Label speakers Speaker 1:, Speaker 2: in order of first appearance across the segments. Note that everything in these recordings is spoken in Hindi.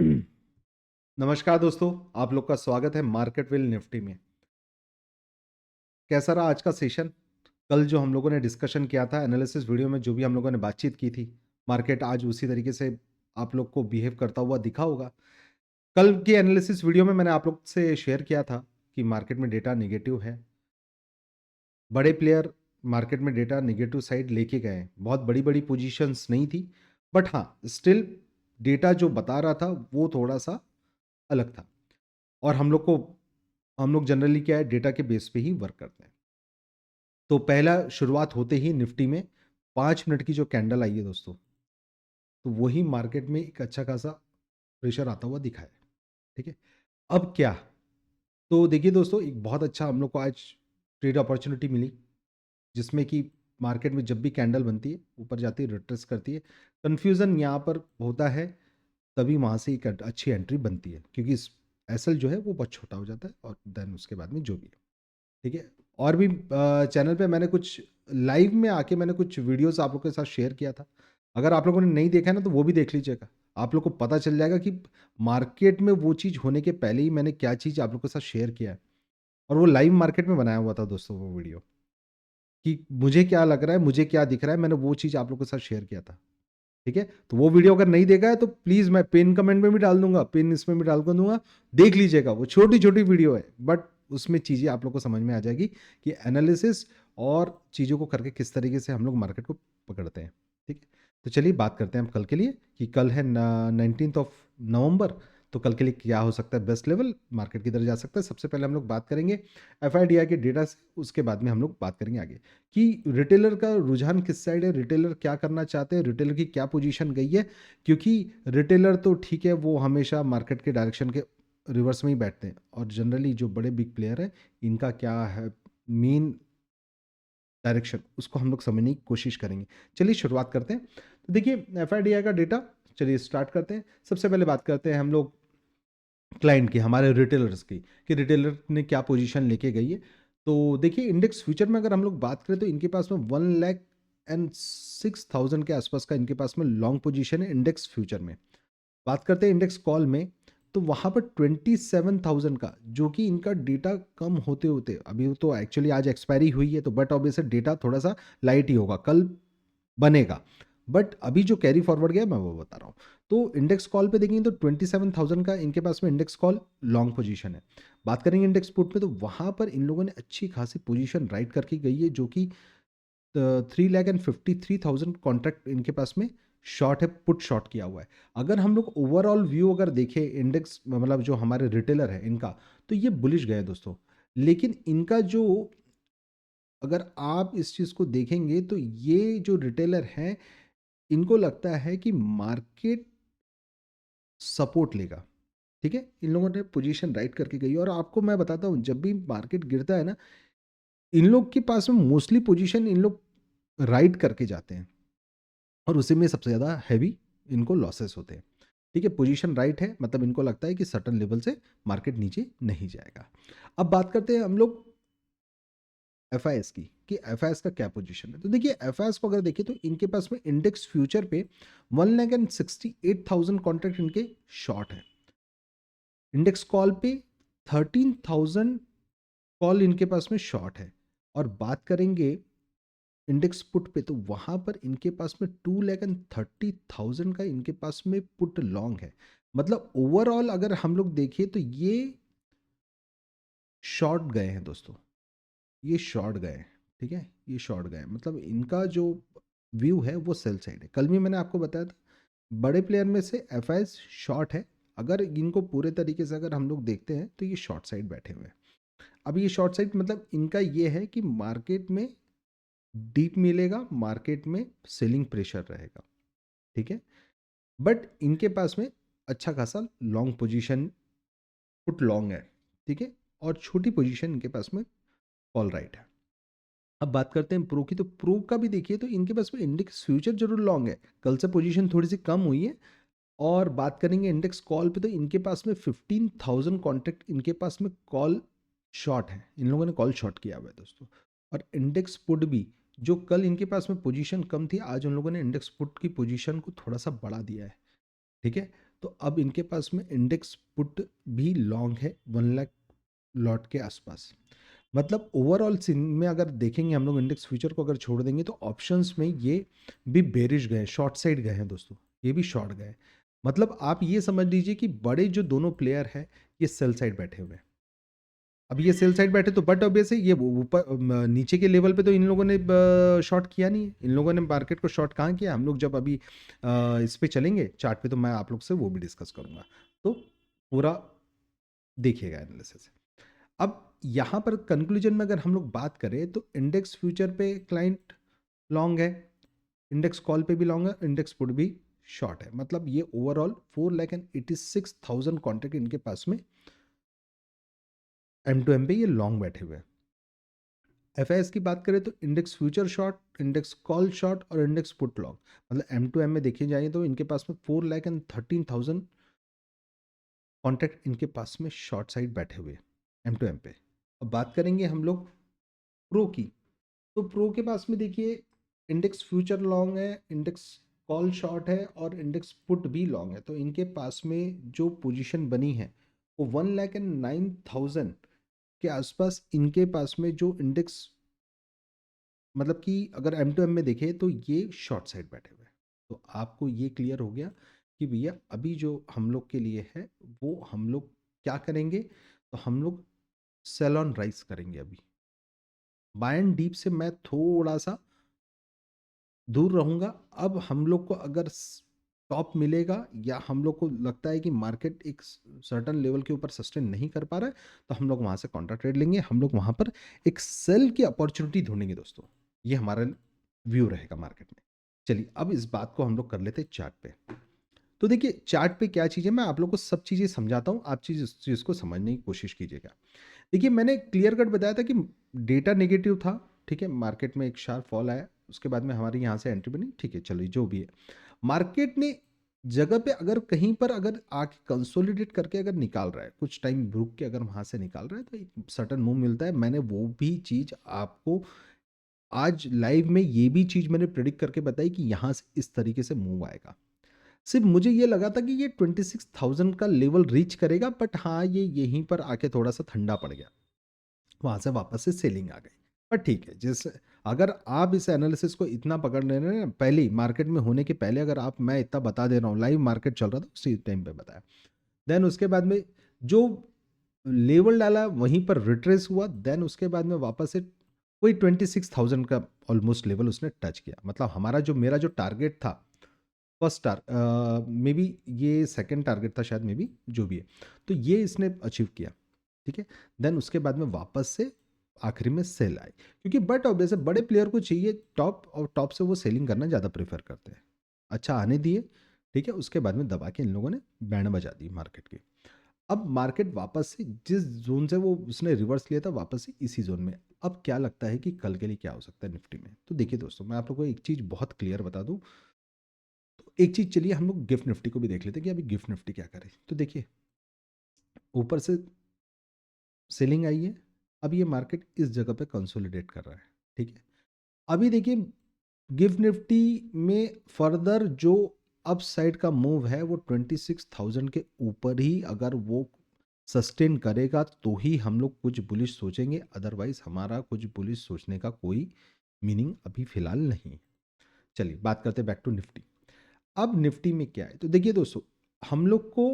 Speaker 1: नमस्कार दोस्तों, आप लोग का स्वागत है मार्केट विल निफ्टी में। कैसा रहा आज का सेशन? कल जो हम लोगों ने डिस्कशन किया था एनालिसिस वीडियो में, जो भी हम लोगों ने बातचीत की थी, मार्केट आज उसी तरीके से आप लोग को बिहेव करता हुआ दिखा होगा। कल की एनालिसिस वीडियो में मैंने आप लोग से शेयर किया था कि मार्केट में डेटा नेगेटिव है। बड़े प्लेयर मार्केट में डेटा नेगेटिव साइड लेके गए हैं। बहुत बड़ी-बड़ी पोजीशंस नहीं थी, बट हाँ, स्टिल डेटा जो बता रहा था वो थोड़ा-सा अलग था। और हम लोग जनरली क्या है, डेटा के बेस पे ही वर्क करते हैं। तो पहला शुरुआत होते ही निफ्टी में 5 मिनट की जो कैंडल आई है दोस्तों, तो वही मार्केट में एक अच्छा खासा प्रेशर आता हुआ दिखा है। ठीक है? अब क्या? तो देखिए दोस्तों, एक बहुत अच्छा हम लोग को आज ट्रेड अपॉर्चुनिटी मिली, जिसमें कि मार्केट में जब भी कैंडल बनती है, ऊपर जाती है, रिट्रेस करती है। कन्फ्यूज़न यहाँ पर होता है, तभी वहाँ से एक अच्छी एंट्री बनती है, क्योंकि एसएल जो है वो बहुत छोटा हो जाता है और देन उसके बाद में जो भी है। ठीक है? और भी चैनल पे मैंने कुछ लाइव में आके मैंने कुछ वीडियोज़ आप लोगों के साथ शेयर किया था। अगर आप लोगों ने नहीं देखा है ना, तो वो भी देख लीजिएगा। आप लोग को पता चल जाएगा कि मार्केट में वो चीज़ होने के पहले ही मैंने क्या चीज़ आप लोगों के साथ शेयर किया है। और वो लाइव मार्केट में बनाया हुआ था दोस्तों वो वीडियो, कि मुझे क्या लग रहा है, मुझे क्या दिख रहा है, मैंने वो चीज़ आप लोगों के साथ शेयर किया था। ठीक है? तो वो वीडियो अगर नहीं देखा है तो प्लीज़ मैं पिन कमेंट में भी डाल दूँगा, पिन इसमें भी डाल कर दूँगा, देख लीजिएगा। वो छोटी-छोटी वीडियो है, बट उसमें चीज़ें आप लोग को समझ में आ जाएगी कि एनालिसिस और चीज़ों को करके किस तरीके से हम लोग मार्केट को पकड़ते हैं। ठीक है? तो चलिए बात करते हैं हम कल के लिए, कि कल है 19th ऑफ नवंबर, तो कल के लिए क्या हो सकता है बेस्ट लेवल, मार्केट किधर जा सकता है। सबसे पहले हम लोग बात करेंगे एफआईडीआई के डेटा से, उसके बाद में हम लोग बात करेंगे आगे कि रिटेलर का रुझान किस साइड है, रिटेलर क्या करना चाहते हैं, रिटेलर की क्या पोजीशन गई है। क्योंकि रिटेलर तो ठीक है, वो हमेशा मार्केट के डायरेक्शन के रिवर्स में ही बैठते हैं, और जनरली जो बड़े बिग प्लेयर हैं, इनका क्या है मेन डायरेक्शन, उसको हम लोग समझने की कोशिश करेंगे। चलिए शुरुआत करते हैं। तो देखिए एफआईडीआई का डेटा, चलिए स्टार्ट करते हैं। सबसे पहले बात करते हैं हम लोग क्लाइंट की, हमारे रिटेलर्स की, कि रिटेलर ने क्या पोजीशन लेके गई है। तो देखिए इंडेक्स फ्यूचर में अगर हम लोग बात करें, तो इनके पास में 1,06,000 के आसपास का इनके पास में लॉन्ग पोजीशन है इंडेक्स फ्यूचर में। बात करते हैं इंडेक्स कॉल में, तो वहाँ पर 27,000 का, जो कि इनका डेटा कम होते होते, अभी तो एक्चुअली आज एक्सपायरी हुई है, तो बट ऑब्वियसली डेटा थोड़ा सा लाइट ही होगा, कल बनेगा। बट अभी जो कैरी फॉरवर्ड गया मैं वो बता रहा हूँ। तो इंडेक्स कॉल पे देखेंगे तो 27,000 का इनके पास में इंडेक्स कॉल लॉन्ग पोजीशन है। बात करेंगे इंडेक्स पुट पे, तो वहाँ पर इन लोगों ने अच्छी खासी पोजीशन राइट करके गई है, जो कि 3,53,000 कॉन्ट्रैक्ट इनके पास में शॉर्ट है, पुट शॉर्ट किया हुआ है। अगर हम लोग ओवरऑल व्यू अगर देखें इंडेक्स, मतलब जो हमारे रिटेलर है इनका, तो ये बुलिश गए दोस्तों। लेकिन इनका जो, अगर आप इस चीज़ को देखेंगे, तो ये जो रिटेलर हैं, इनको लगता है कि मार्केट सपोर्ट लेगा। ठीक है? इन लोगों ने पोजीशन राइट करके गई है, और आपको मैं बताता हूँ, जब भी मार्केट गिरता है ना, इन लोग के पास में मोस्टली पोजीशन इन लोग राइट करके जाते हैं, और उसी में सबसे ज़्यादा हैवी इनको लॉसेस होते हैं। ठीक है? पोजीशन राइट है, मतलब इनको लगता है कि सर्टेन लेवल से मार्केट नीचे नहीं जाएगा। अब बात करते हैं हम लोग एफआईएस की, कि एफआईएस का क्या पोजीशन है। तो देखिए एफआईएस को अगर देखिए, तो इनके पास में इंडेक्स फ्यूचर पे 1,68,000 कॉन्ट्रैक्ट इनके शॉर्ट है। इंडेक्स कॉल पे 13,000 कॉल इनके पास में शॉर्ट है। और बात करेंगे इंडेक्स पुट पे, तो वहां पर इनके पास में 2,30,000 का इनके पास में पुट लॉन्ग है। मतलब ओवरऑल अगर हम लोग देखें, तो ये शॉर्ट गए हैं दोस्तों, ये शॉर्ट गए हैं। ठीक है? ये शॉर्ट गए हैं, मतलब इनका जो व्यू है वो सेल साइड है। कल भी मैंने आपको बताया था, बड़े प्लेयर में से एफआईएस शॉर्ट है। अगर इनको पूरे तरीके से अगर हम लोग देखते हैं, तो ये शॉर्ट साइड बैठे हुए हैं। अब ये शॉर्ट साइड मतलब इनका ये है कि मार्केट में डीप मिलेगा, मार्केट में सेलिंग प्रेशर रहेगा। ठीक है? बट इनके पास में अच्छा खासा लॉन्ग पोजीशन, पुट लॉन्ग है। ठीक है? और छोटी पोजीशन इनके पास में कॉल राइट है। अब बात करते हैं प्रो की, तो प्रो का भी देखिए, तो इनके पास में इंडेक्स फ्यूचर जरूर लॉन्ग है, कल से पोजीशन थोड़ी सी कम हुई है। और बात करेंगे इंडेक्स कॉल पे, तो इनके पास में 15,000 कॉन्ट्रैक्ट इनके पास में कॉल शॉर्ट है, इन लोगों ने कॉल शॉर्ट किया हुआ है दोस्तों। और इंडेक्स पुट भी, जो कल इनके पास में पोजीशन कम थी, आज उन लोगों ने इंडेक्स पुट की पोजीशन को थोड़ा सा बढ़ा दिया है। ठीक है? तो अब इनके पास में इंडेक्स पुट भी लॉन्ग है 1 लाख लॉट के आसपास। मतलब ओवरऑल सीन में अगर देखेंगे हम लोग इंडेक्स फ्यूचर को अगर छोड़ देंगे तो ऑप्शंस में ये भी बेरिश गए, शॉर्ट साइड गए हैं दोस्तों, ये भी शॉर्ट गए। मतलब आप ये समझ लीजिए कि बड़े जो दोनों प्लेयर हैं ये सेल साइड बैठे हुए हैं। अब ये सेल साइड बैठे तो बट ऑब्वियस है ये ऊपर नीचे के लेवल पे तो इन लोगों ने शॉर्ट किया नहीं है। इन लोगों ने मार्केट को शॉर्ट कहाँ किया, हम लोग जब अभी इस पे चलेंगे चार्ट पे तो मैं आप लोग से वो भी डिस्कस करूंगा, तो पूरा देखिएगा एनालिसिस। अब यहाँ पर कंक्लूजन में अगर हम लोग बात करें तो इंडेक्स फ्यूचर पे क्लाइंट लॉन्ग है, इंडेक्स कॉल पे भी लॉन्ग है, इंडेक्स पुट भी शॉर्ट है। मतलब ये ओवरऑल 4,86,000 कॉन्ट्रैक्ट इनके पास में M2M पे ये लॉन्ग बैठे हुए हैं। एफ की बात करें तो index future short, index call short और इंडेक्स पुट लॉन्ग। मतलब M2M में देखी जाए तो इनके पास में 4,13,000 कॉन्ट्रैक्ट इनके पास में शॉर्ट साइड बैठे हुए M2M पे। अब बात करेंगे हम लोग प्रो की, तो प्रो के पास में देखिए इंडेक्स फ्यूचर लॉन्ग है, इंडेक्स कॉल शॉर्ट है और इंडेक्स पुट भी लॉन्ग है। तो इनके पास में जो पोजीशन बनी है वो 1,09,000 के आसपास इनके पास में जो इंडेक्स, मतलब कि अगर M2M में देखें तो ये शॉर्ट साइड बैठे हुए हैं। तो आपको ये क्लियर हो गया कि भैया अभी जो हम लोग के लिए है वो हम लोग क्या करेंगे, तो हम लोग सेल ऑन राइस करेंगे। अभी बाय एंड डीप से मैं थोड़ा सा दूर रहूँगा। अब हम लोग को अगर टॉप मिलेगा या हम लोग को लगता है कि मार्केट एक सर्टन लेवल के ऊपर सस्टेन नहीं कर पा रहा है तो हम लोग वहाँ से कॉन्ट्रा ट्रेड लेंगे, हम लोग वहाँ पर एक सेल की अपॉर्चुनिटी ढूंढेंगे दोस्तों। ये हमारा व्यू रहेगा मार्केट में। चलिए अब इस बात को हम लोग कर लेते हैं चार्ट पे। तो देखिए चार्ट पे क्या चीज़ है, मैं आप लोग को सब चीज़ें समझाता हूँ, आप इस चीज़ को समझने की कोशिश कीजिएगा। देखिए मैंने क्लियर कट बताया था कि डेटा नेगेटिव था, ठीक है, मार्केट में एक शार्प फॉल आया, उसके बाद में हमारी यहाँ से एंट्री बनी, ठीक है, चलिए जो भी है। मार्केट ने जगह पे अगर कहीं पर अगर आके कंसोलिडेट करके अगर निकाल रहा है, कुछ टाइम रुक के अगर वहाँ से निकाल रहा है तो एक सर्टन मूव मिलता है। मैंने वो भी चीज़ आपको आज लाइव में ये भी चीज़ मैंने प्रिडिक्ट करके बताई कि यहाँ से इस तरीके से मूव आएगा। सिर्फ मुझे ये लगा था कि ये 26,000 का लेवल रीच करेगा, बट हाँ ये यहीं पर आके थोड़ा सा ठंडा पड़ गया, वहाँ से वापस से सेलिंग आ गई। पर ठीक है, जिस अगर आप इस एनालिसिस को इतना पकड़ ले रहे हैं ना, पहले ही मार्केट में होने के पहले अगर आप, मैं इतना बता दे रहा हूँ, लाइव मार्केट चल रहा था उसी टाइम पे बताया, देन उसके बाद में जो लेवल डाला वहीं पर रिट्रेस हुआ, देन उसके बाद में वापस से कोई 26,000 का ऑलमोस्ट लेवल उसने टच किया। मतलब हमारा जो, मेरा जो टारगेट था फर्स्ट मे बी ये सेकंड टारगेट था शायद, मे बी जो भी है, तो ये इसने अचीव किया, ठीक है। देन उसके बाद में वापस से आखिरी में सेल आई, क्योंकि बट ऑब्वियस है बड़े प्लेयर को चाहिए टॉप, और टॉप से वो सेलिंग करना ज़्यादा प्रेफर करते हैं। अच्छा आने दिए, ठीक है, उसके बाद में दबा के इन लोगों ने बैंड बजा दी मार्केट की। अब मार्केट वापस से जिस जोन से वो उसने रिवर्स लिया था वापस से इसी जोन में। अब क्या लगता है कि कल के लिए क्या हो सकता है निफ्टी में, तो देखिए दोस्तों मैं आप लोगों को एक चीज़ बहुत क्लियर बता दूं। तो एक चीज़ चलिए हम लोग गिफ्ट निफ्टी को भी देख लेते हैं कि अभी गिफ्ट निफ्टी क्या करे। तो देखिए ऊपर से सेलिंग आई है, अब ये मार्केट इस जगह पे कंसोलिडेट कर रहा है, ठीक है। अभी देखिए गिफ्ट निफ्टी में फर्दर जो अप साइड का मूव है वो 26,000 के ऊपर ही अगर वो सस्टेन करेगा तो ही हम लोग कुछ बुलिश सोचेंगे, अदरवाइज हमारा कुछ बुलिश सोचने का कोई मीनिंग अभी फिलहाल नहीं है। चलिए बात करते हैं बैक टू निफ्टी। अब निफ्टी में क्या है, तो देखिए दोस्तों हम लोग को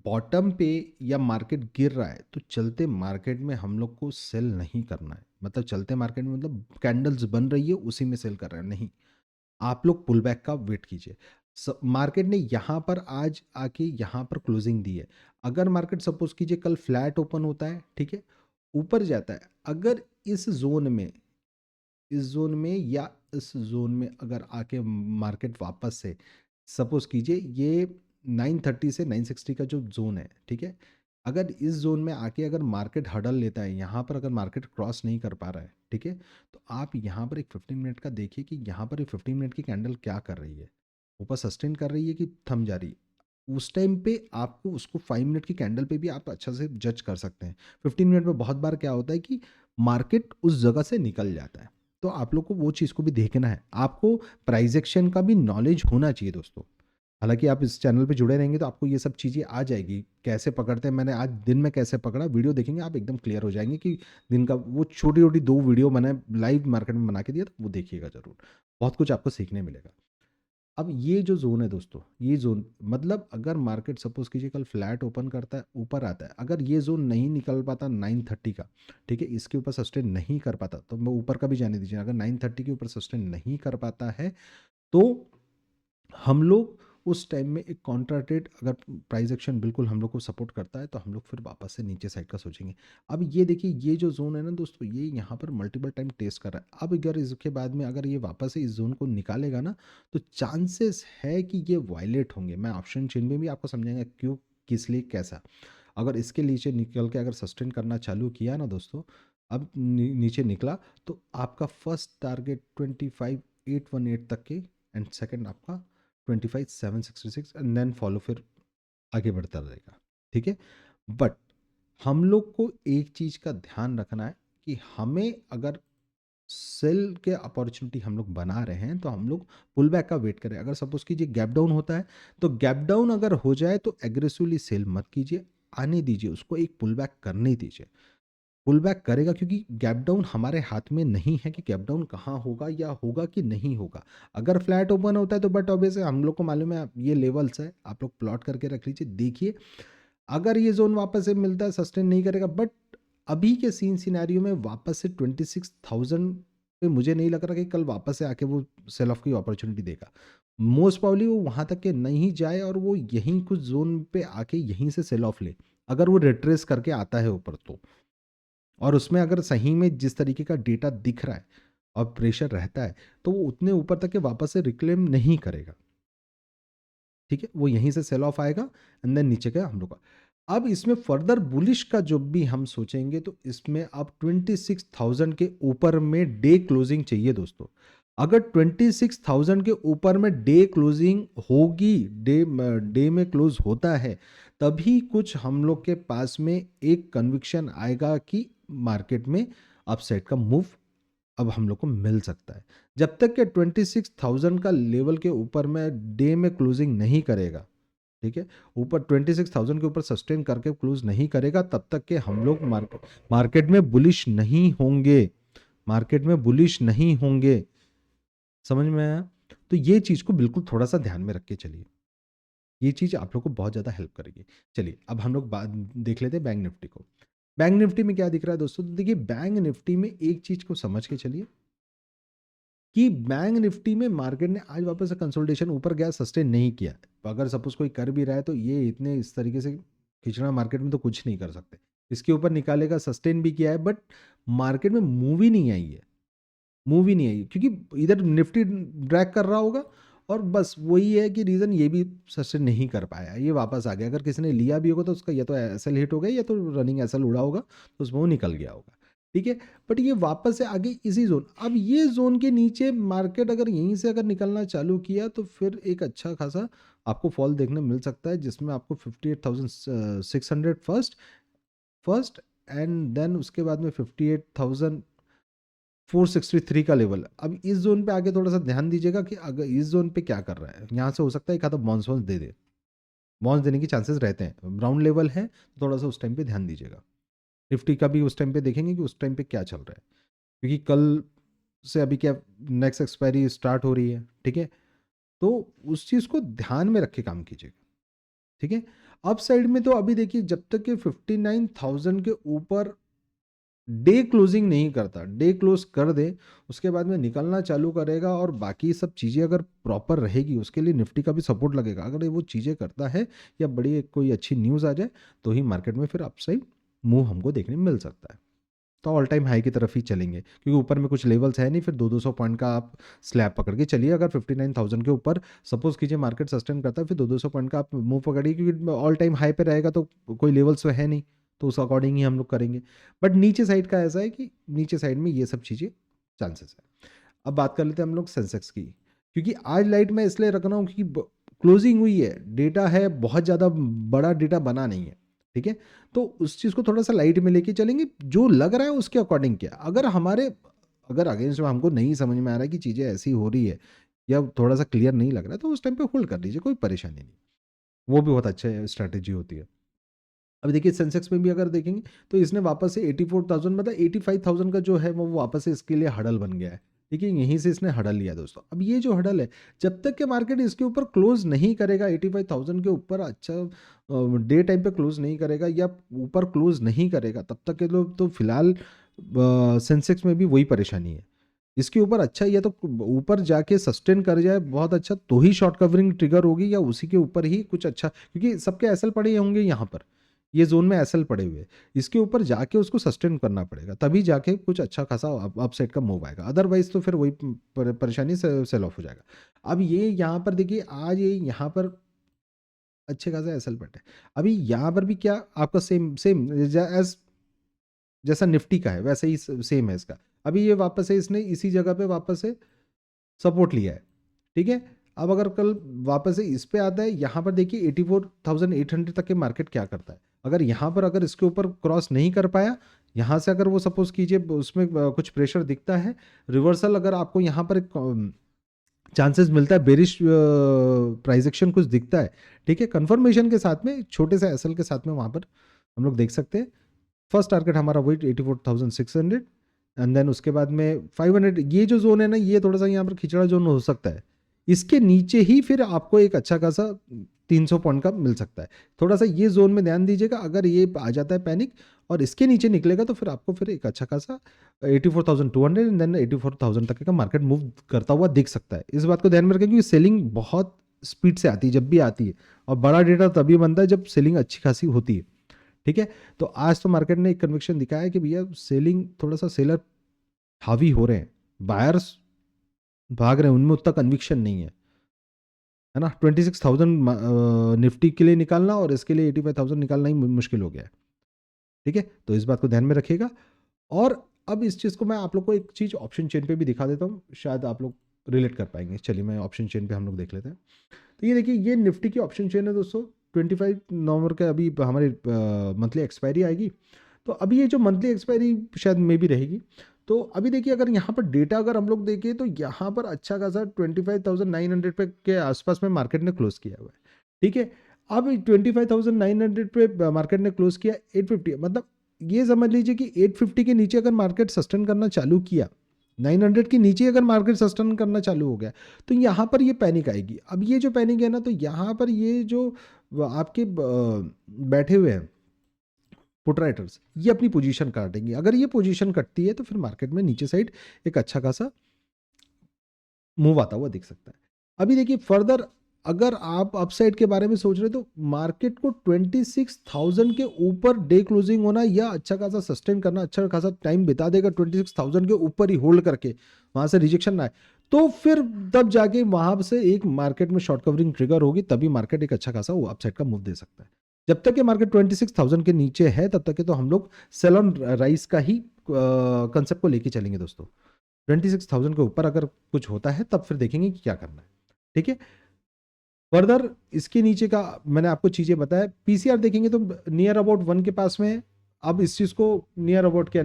Speaker 1: बॉटम पे या मार्केट गिर रहा है तो चलते मार्केट में हम लोग को सेल नहीं करना है। मतलब चलते मार्केट में मतलब कैंडल्स बन रही है उसी में सेल कर रहे हैं, नहीं, आप लोग पुल बैक का वेट कीजिए। मार्केट ने यहाँ पर आज आके यहाँ पर क्लोजिंग दी है, अगर मार्केट सपोज कीजिए कल फ्लैट ओपन होता है, ठीक है, ऊपर जाता है, अगर इस जोन में, इस जोन में या इस जोन में अगर आके मार्केट वापस से सपोज कीजिए ये 930 से 960 का जो जोन है, ठीक है, अगर इस जोन में आके अगर मार्केट हडल लेता है, यहाँ पर अगर मार्केट क्रॉस नहीं कर पा रहा है, ठीक है, तो आप यहाँ पर एक 15 मिनट का देखिए कि यहाँ पर एक 15 मिनट की कैंडल क्या कर रही है, ऊपर सस्टेन कर रही है कि थम जा रही है। उस टाइम पे आपको उसको 5 मिनट की कैंडल पे भी आप अच्छा से जज कर सकते हैं। 15 मिनट में बहुत बार क्या होता है कि मार्केट उस जगह से निकल जाता है, तो आप लोग को वो चीज़ को भी देखना है, आपको प्राइस एक्शन का भी नॉलेज होना चाहिए दोस्तों। हालाँकि आप इस चैनल पे जुड़े रहेंगे तो आपको ये सब चीज़ें आ जाएगी। कैसे पकड़ते हैं, मैंने आज दिन में कैसे पकड़ा, वीडियो देखेंगे आप एकदम क्लियर हो जाएँगे कि दिन का वो छोटी-छोटी 2 वीडियो मैंने लाइव मार्केट में बना के दिया था, वो देखिएगा ज़रूर। बहुत कुछ आपको सीखने मिलेगा। अब ये जो ज़ोन है दोस्तों, ये ज़ोन मतलब अगर मार्केट सपोज़ कीजिए कल फ्लैट ओपन करता है, ऊपर आता है, अगर ये ज़ोन नहीं निकल पाता 930 का, ठीक है? इसके ऊपर सस्टेन नहीं कर पाता, तो मैं ऊपर का भी जाने दीजिए, अगर 930 के ऊपर सस्टेन नहीं कर पाता है, तो हम लोग उस टाइम में एक कॉन्ट्रा ट्रेड, अगर प्राइस एक्शन बिल्कुल हम लोग को सपोर्ट करता है तो हम लोग फिर वापस से नीचे साइड का सोचेंगे। अब ये देखिए, ये जो जोन है ना दोस्तों, ये यहाँ पर मल्टीपल टाइम टेस्ट कर रहा है। अब अगर इसके बाद में अगर ये वापस से इस जोन को निकालेगा ना, तो चांसेस है कि ये वायलेट होंगे। मैं ऑप्शन चेन में भी आपको समझाएंगे क्यों, किस लिए, कैसा। अगर इसके नीचे निकल के अगर सस्टेन करना चालू किया ना दोस्तों, अब नीचे निकला, तो आपका फर्स्ट टारगेट 25,818 तक के, एंड सेकंड आपका 25,766, एंड देन फॉलो फिर आगे बढ़ता रहेगा। ठीक है, बट हम लोग को एक चीज़ का ध्यान रखना है कि हमें अगर सेल के अपॉर्चुनिटी हम लोग बना रहे हैं तो हम लोग पुल बैक का वेट करें। अगर सपोज कीजिए गैप डाउन होता है, तो गैप डाउन अगर हो जाए तो एग्रेसिवली सेल मत कीजिए, आने दीजिए, उसको एक पुल बैक करने दीजिए। पुल बैक करेगा क्योंकि गैप डाउन हमारे हाथ में नहीं है कि गैप डाउन कहाँ होगा या होगा कि नहीं होगा। अगर फ्लैट ओपन होता है तो बट ऑब्वियस है, हम लोग को मालूम है ये लेवल्स है, आप लोग प्लॉट करके रख लीजिए, देखिए अगर ये जोन वापस से मिलता है, सस्टेन नहीं करेगा, बट अभी के सिनेरियो में वापस से 26,000 पे मुझे नहीं लग रहा कि कल वापस से आके वो सेल ऑफ की अपॉर्चुनिटी देगा। मोस्ट प्रॉब्ली वो वहाँ तक के नहीं जाए और वो यहीं कुछ जोन पे आके यहीं से सेल ऑफ ले, अगर वो रिट्रेस करके आता है ऊपर तो। और उसमें अगर सही में जिस तरीके का डेटा दिख रहा है और प्रेशर रहता है, तो वो उतने ऊपर तक के वापस से रिक्लेम नहीं करेगा। ठीक है, वो यहीं से सेल ऑफ आएगा, एंड देन नीचे का हम लोग का। अब इसमें फर्दर बुलिश का जो भी हम सोचेंगे तो इसमें अब 26,000 के ऊपर में डे क्लोजिंग चाहिए दोस्तों। अगर 26,000 के ऊपर में डे क्लोजिंग होगी, डे में क्लोज होता है, तभी कुछ हम लोग के पास में एक कन्विक्शन आएगा कि मार्केट में अपसाइड का मूव अब हम लोग को मिल सकता है। जब तक के 26,000 का लेवल के ऊपर में डे में क्लोजिंग नहीं करेगा, ठीक है, ऊपर 26,000 के ऊपर सस्टेन करके क्लोज नहीं करेगा, तब तक के हम लोग मार्केट में बुलिश नहीं होंगे, मार्केट में बुलिश नहीं होंगे। समझ में आया? तो ये चीज को बिल्कुल थोड़ा सा ध्यान में रख के चलिए, ये चीज आप लोग को बहुत ज्यादा हेल्प करेगी। चलिए अब हम लोग देख लेते हैं बैंक निफ्टी को। बैंक निफ्टी में क्या दिख रहा है दोस्तों? तो देखिए बैंक निफ्टी में एक चीज को समझ के चलिए कि बैंक निफ्टी में मार्केट ने आज वापस से कंसोलिडेशन ऊपर गया, सस्टेन नहीं किया। तो अगर सपोज कोई कर भी रहा है तो ये इतने इस तरीके से खिंचना मार्केट में तो कुछ नहीं कर सकते। इसके ऊपर निकालेगा, सस्टेन भी किया है, बट मार्केट में मूव ही नहीं आई है, मूव ही नहीं आई, क्योंकि इधर निफ्टी ड्रैग कर रहा होगा, और बस वही है कि रीज़न ये भी सस्टेन नहीं कर पाया, ये वापस आ गया। अगर किसी ने लिया भी होगा तो उसका या तो एसएल हिट हो गया या तो रनिंग एसएल उड़ा होगा, तो उसमें वो निकल गया होगा। ठीक है, बट ये वापस से आगे इसी जोन, अब ये जोन के नीचे मार्केट अगर यहीं से अगर निकलना चालू किया तो फिर एक अच्छा खासा आपको फॉल देखने मिल सकता है, जिसमें आपको 58,600 फर्स्ट फर्स्ट एंड देन उसके बाद में 58,463 का लेवल। अब इस जोन पे आगे थोड़ा सा ध्यान दीजिएगा कि अगर इस जोन पे क्या कर रहा है, यहाँ से हो सकता है एक आधा बाउंस वाउंस दे दे, बाउंस देने की चांसेस रहते हैं, राउंड लेवल है, तो थोड़ा सा उस टाइम पे ध्यान दीजिएगा। निफ्टी का भी उस टाइम पे देखेंगे कि उस टाइम पे क्या चल रहा है, क्योंकि कल से अभी क्या नेक्स्ट एक्सपायरी स्टार्ट हो रही है। ठीक है, तो उस चीज़ को ध्यान में रख के काम कीजिएगा। ठीक है, अप साइड में तो अभी देखिए जब तक कि 59,000 के ऊपर डे क्लोजिंग नहीं करता, डे क्लोज कर दे, उसके बाद में निकलना चालू करेगा और बाकी सब चीज़ें अगर प्रॉपर रहेगी, उसके लिए निफ्टी का भी सपोर्ट लगेगा। अगर ये वो चीज़ें करता है या बड़ी एक कोई अच्छी न्यूज़ आ जाए, तो ही मार्केट में फिर अपसाइड मूव हमको देखने मिल सकता है। तो ऑल टाइम हाई की तरफ ही चलेंगे, क्योंकि ऊपर में कुछ लेवल्स है नहीं, फिर 200 पॉइंट का आप स्लैब पकड़ के चलिए। अगर 59,000 के ऊपर सपोज कीजिए मार्केट सस्टेन करता है, फिर 200 पॉइंट का आप मूव पकड़िए, क्योंकि ऑल टाइम हाई पे रहेगा तो कोई लेवल्स तो है नहीं, तो उस अकॉर्डिंग ही हम लोग करेंगे। बट नीचे साइड का ऐसा है कि नीचे साइड में ये सब चीज़ें चांसेस है। अब बात कर लेते हैं हम लोग सेंसेक्स की, क्योंकि आज लाइट मैं इसलिए रख रहा हूँ क्योंकि क्लोजिंग हुई है, डेटा है, बहुत ज़्यादा बड़ा डेटा बना नहीं है। ठीक है, तो उस चीज़ को थोड़ा सा लाइट में लेके चलेंगे, जो लग रहा है उसके अकॉर्डिंग किया। अगर अगेंस्ट में हमको नहीं समझ में आ रहा है कि चीज़ें ऐसी हो रही है, या थोड़ा सा क्लियर नहीं लग रहा है तो उस टाइम पे होल्ड कर लीजिए, कोई परेशानी नहीं। वो भी बहुत अच्छा स्ट्रैटेजी होती है। अभी देखिए सेंसेक्स में भी अगर देखेंगे तो इसने वापस से 84,000 मतलब 85,000 का जो है वो वापस से इसके लिए हडल बन गया है। ठीक है, यहीं से इसने हडल लिया दोस्तों। अब ये जो हडल है, जब तक के मार्केट इसके ऊपर क्लोज नहीं करेगा 85,000 के ऊपर अच्छा डे टाइम पे क्लोज नहीं करेगा या ऊपर क्लोज नहीं करेगा, तब तक के लोग तो फिलहाल सेंसेक्स में भी वही परेशानी है। इसके ऊपर अच्छा या तो ऊपर जाके सस्टेन कर जाए बहुत अच्छा, तो ही शॉर्ट कवरिंग ट्रिगर होगी, या उसी के ऊपर ही कुछ अच्छा, क्योंकि सबके एसएल पड़े होंगे यहाँ पर, ये जोन में एसएल पड़े हुए, इसके ऊपर जाके उसको सस्टेन करना पड़ेगा, तभी जाके कुछ अच्छा खासा अपसाइड का मूव आएगा, अदरवाइज तो फिर वही परेशानी से सेल ऑफ हो जाएगा। अब ये यहाँ पर देखिए, आज ये यहाँ पर अच्छे खासा एसएल पड़े, अभी यहाँ पर भी क्या आपका सेम सेम एज जैसा निफ्टी का है वैसे ही सेम है इसका। अभी ये वापस से इसने इसी जगह पे वापस से सपोर्ट लिया है। ठीक है, अब अगर कल वापस से इस पे आता है, यहाँ पर देखिए 84,800 तक के मार्केट क्या करता है। अगर यहाँ पर अगर इसके ऊपर क्रॉस नहीं कर पाया, यहाँ से अगर वो सपोज कीजिए उसमें कुछ प्रेशर दिखता है, रिवर्सल अगर आपको यहाँ पर चांसेस मिलता है, बेरिश प्राइस एक्शन कुछ दिखता है, ठीक है, कंफर्मेशन के साथ में छोटे से एसएल के साथ में वहाँ पर हम लोग देख सकते हैं। फर्स्ट टारगेट हमारा वही 84,600, एंड देन उसके बाद में 500, ये जो जोन है ना, ये थोड़ा सा यहाँ पर खिचड़ा जोन हो सकता है। इसके नीचे ही फिर आपको एक अच्छा खासा 300 पॉइंट का मिल सकता है। थोड़ा सा ये जोन में ध्यान दीजिएगा, अगर ये आ जाता है पैनिक और इसके नीचे निकलेगा तो फिर आपको फिर एक अच्छा खासा 84,200 एंड देन 84,000 तक का मार्केट मूव करता हुआ दिख सकता है। इस बात को ध्यान में रखें, क्योंकि सेलिंग बहुत स्पीड से आती है जब भी आती है, और बड़ा डेटा तभी बनता है जब सेलिंग अच्छी खासी होती है। ठीक है, तो आज तो मार्केट ने एक कन्विक्शन दिखाया है कि भैया सेलिंग थोड़ा सा सेलर हावी हो रहे हैं, बायर्स भाग रहे हैं, उनमें उतना कन्विक्शन नहीं है ना। 26,000 निफ्टी के लिए निकालना और इसके लिए 85,000 निकालना ही मुश्किल हो गया है। ठीक है, तो इस बात को ध्यान में रखिएगा। और अब इस चीज़ को मैं आप लोग को एक चीज़ ऑप्शन चेन पे भी दिखा देता हूँ, शायद आप लोग रिलेट कर पाएंगे। चलिए मैं ऑप्शन चेन पे हम लोग देख लेते हैं। तो ये देखिए, ये निफ्टी की ऑप्शन चेन है दोस्तों। 25 नवंबर का अभी हमारी मंथली एक्सपायरी आएगी, तो अभी ये जो मंथली एक्सपायरी शायद मे भी रहेगी। तो अभी देखिए, अगर यहाँ पर डेटा अगर हम लोग देखें तो यहाँ पर अच्छा खासा 25,900 पे के आसपास में मार्केट ने क्लोज किया हुआ है। ठीक है, अब 25,900 पे मार्केट ने क्लोज किया 850, मतलब ये समझ लीजिए कि 850 के नीचे अगर मार्केट सस्टेन करना चालू किया, 900 के नीचे अगर मार्केट सस्टेन करना चालू हो गया, तो यहाँ पर ये पैनिक आएगी। अब ये जो पैनिक है ना, तो यहाँ पर ये जो आपके बैठे हुए हैं पुट राइटर्स, ये अपनी पोजीशन काटेंगे। अगर ये पोजीशन कटती है तो फिर मार्केट में नीचे साइड एक अच्छा खासा मूव आता हुआ दिख सकता है। अभी देखिए फर्दर, अगर आप अपसाइड के बारे में सोच रहे तो मार्केट को 26,000 के ऊपर डे क्लोजिंग होना या अच्छा खासा सस्टेन करना, अच्छा खासा टाइम बिता देगा 26,000 के ऊपर ही होल्ड करके, वहां से रिजेक्शन ना आए, तो फिर तब जाके वहां से एक मार्केट में शॉर्ट कवरिंग ट्रिगर होगी, तभी मार्केट एक अच्छा खासा वो अपसाइड का मूव दे सकता है। जब तक ये मार्केट 26,000 के नीचे है तब तक के तो हम लोग सेल ऑन राइस का ही कंसेप्ट को लेके चलेंगे दोस्तों। 26,000 के ऊपर अगर कुछ होता है तब फिर देखेंगे कि क्या करना है। ठीक है, फर्दर इसके नीचे का मैंने आपको चीजें बताया। पीसीआर देखेंगे तो नियर अबाउट 1 के पास में है। अब इस चीज को नियर अबाउट के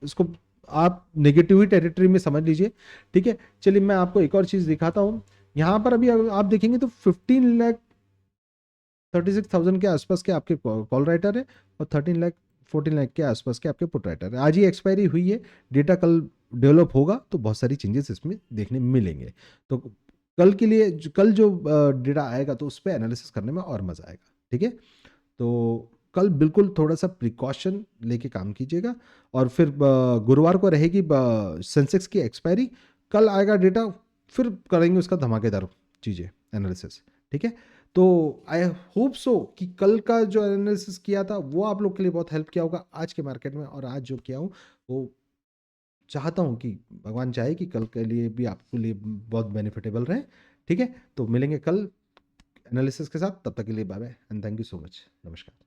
Speaker 1: इसको आप नेगेटिव टेरिटरी में समझ लीजिए। ठीक है, चलिए मैं आपको एक और चीज दिखाता हूं। यहां पर अभी आप देखेंगे तो 15,36,000 के आसपास के आपके कॉल राइटर है और 14 लाख के आसपास के आपके पुट राइटर है। आज ही एक्सपायरी हुई है, डेटा कल डेवलप होगा तो बहुत सारी चेंजेस इसमें देखने मिलेंगे। तो कल के लिए कल जो डेटा आएगा तो उस पर एनालिसिस करने में और मजा आएगा। ठीक है, तो कल बिल्कुल थोड़ा सा प्रिकॉशन लेके काम कीजिएगा। और फिर गुरुवार को रहेगी सेंसेक्स की एक्सपायरी, कल आएगा डेटा, फिर करेंगे उसका धमाकेदार चीज़ें एनालिसिस। ठीक है, तो आई होप सो कि कल का जो एनालिसिस किया था वो आप लोग के लिए बहुत हेल्प किया होगा आज के मार्केट में, और आज जो किया हूँ वो चाहता हूँ कि भगवान चाहे कि कल के लिए भी आपके लिए बहुत बेनिफिटेबल रहे। ठीक है, तो मिलेंगे कल एनालिसिस के साथ, तब तक के लिए bye bye and thank you so much. नमस्कार।